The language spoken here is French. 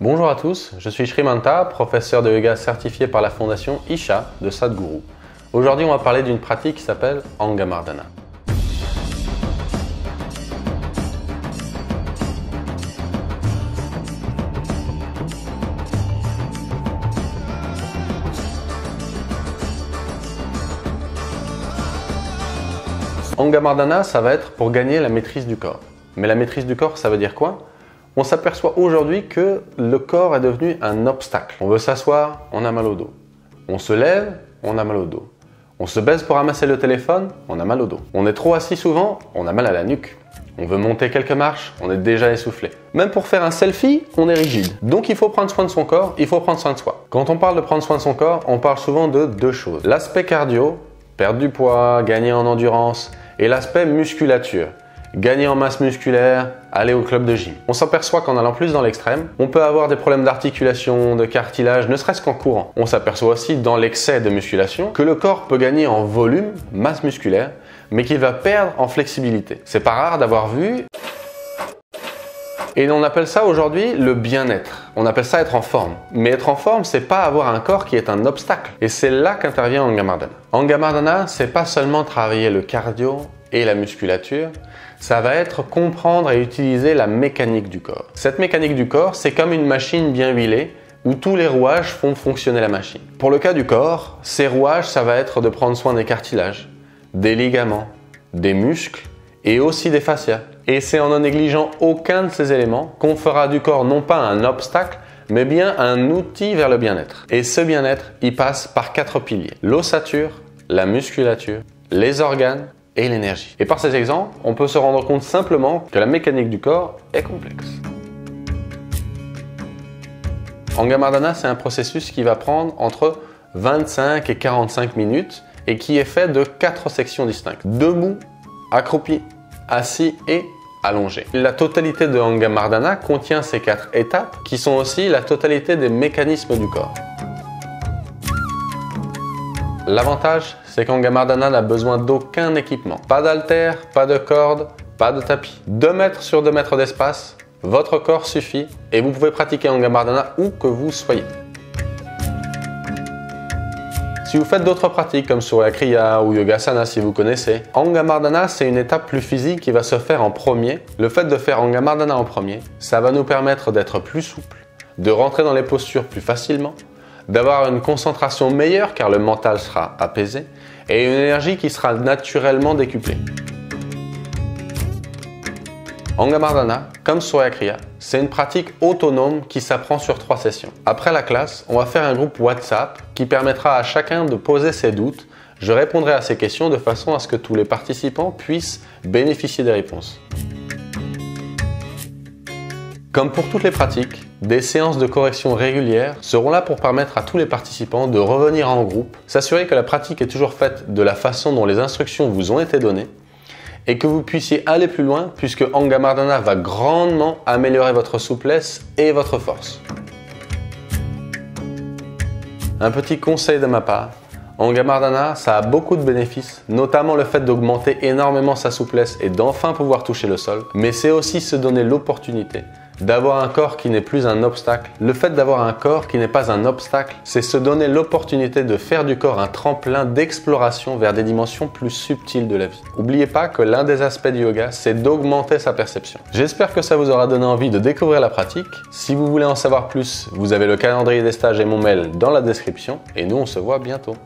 Bonjour à tous, je suis Shrimanta, professeur de yoga certifié par la fondation Isha de Sadhguru. Aujourd'hui, on va parler d'une pratique qui s'appelle Angamardana. Angamardana, ça va être pour gagner la maîtrise du corps. Mais la maîtrise du corps, ça veut dire quoi? On s'aperçoit aujourd'hui que le corps est devenu un obstacle. On veut s'asseoir, on a mal au dos. On se lève, on a mal au dos. On se baisse pour ramasser le téléphone, on a mal au dos. On est trop assis souvent, on a mal à la nuque. On veut monter quelques marches, on est déjà essoufflé. Même pour faire un selfie, on est rigide. Donc il faut prendre soin de son corps, il faut prendre soin de soi. Quand on parle de prendre soin de son corps, on parle souvent de deux choses. L'aspect cardio, perdre du poids, gagner en endurance, et l'aspect musculature. Gagner en masse musculaire, aller au club de gym. On s'aperçoit qu'en allant plus dans l'extrême, on peut avoir des problèmes d'articulation, de cartilage, ne serait-ce qu'en courant. On s'aperçoit aussi dans l'excès de musculation que le corps peut gagner en volume, masse musculaire, mais qu'il va perdre en flexibilité. C'est pas rare d'avoir vu. Et on appelle ça aujourd'hui le bien-être. On appelle ça être en forme. Mais être en forme, c'est pas avoir un corps qui est un obstacle. Et c'est là qu'intervient Angamardana. Angamardana, c'est pas seulement travailler le cardio et la musculature, ça va être comprendre et utiliser la mécanique du corps. Cette mécanique du corps, c'est comme une machine bien huilée où tous les rouages font fonctionner la machine. Pour le cas du corps, ces rouages, ça va être de prendre soin des cartilages, des ligaments, des muscles et aussi des fascias. Et c'est en négligeant aucun de ces éléments qu'on fera du corps non pas un obstacle, mais bien un outil vers le bien-être. Et ce bien-être, il passe par 4 piliers. L'ossature, la musculature, les organes et l'énergie. Et par ces exemples, on peut se rendre compte simplement que la mécanique du corps est complexe. Angamardana, c'est un processus qui va prendre entre 25 et 45 minutes et qui est fait de 4 sections distinctes. Debout, accroupi, assis et allongé. La totalité de Angamardana contient ces 4 étapes qui sont aussi la totalité des mécanismes du corps. L'avantage, c'est qu'Angamardana n'a besoin d'aucun équipement. Pas d'haltères, pas de cordes, pas de tapis. 2 mètres sur 2 mètres d'espace, votre corps suffit et vous pouvez pratiquer Angamardana où que vous soyez. Si vous faites d'autres pratiques comme Surya Kriya ou Yogasana si vous connaissez, Angamardana c'est une étape plus physique qui va se faire en premier. Le fait de faire Angamardana en premier, ça va nous permettre d'être plus souple, de rentrer dans les postures plus facilement, d'avoir une concentration meilleure car le mental sera apaisé et une énergie qui sera naturellement décuplée. Angamardana, comme Surya Kriya, c'est une pratique autonome qui s'apprend sur 3 sessions. Après la classe, on va faire un groupe WhatsApp qui permettra à chacun de poser ses doutes. Je répondrai à ces questions de façon à ce que tous les participants puissent bénéficier des réponses. Comme pour toutes les pratiques, des séances de correction régulières seront là pour permettre à tous les participants de revenir en groupe, s'assurer que la pratique est toujours faite de la façon dont les instructions vous ont été données et que vous puissiez aller plus loin puisque Angamardana va grandement améliorer votre souplesse et votre force. Un petit conseil de ma part, Angamardana, ça a beaucoup de bénéfices, notamment le fait d'augmenter énormément sa souplesse et d'enfin pouvoir toucher le sol, mais c'est aussi se donner l'opportunité d'avoir un corps qui n'est plus un obstacle. Le fait d'avoir un corps qui n'est pas un obstacle, c'est se donner l'opportunité de faire du corps un tremplin d'exploration vers des dimensions plus subtiles de la vie. N'oubliez pas que l'un des aspects du yoga, c'est d'augmenter sa perception. J'espère que ça vous aura donné envie de découvrir la pratique. Si vous voulez en savoir plus, vous avez le calendrier des stages et mon mail dans la description et nous on se voit bientôt.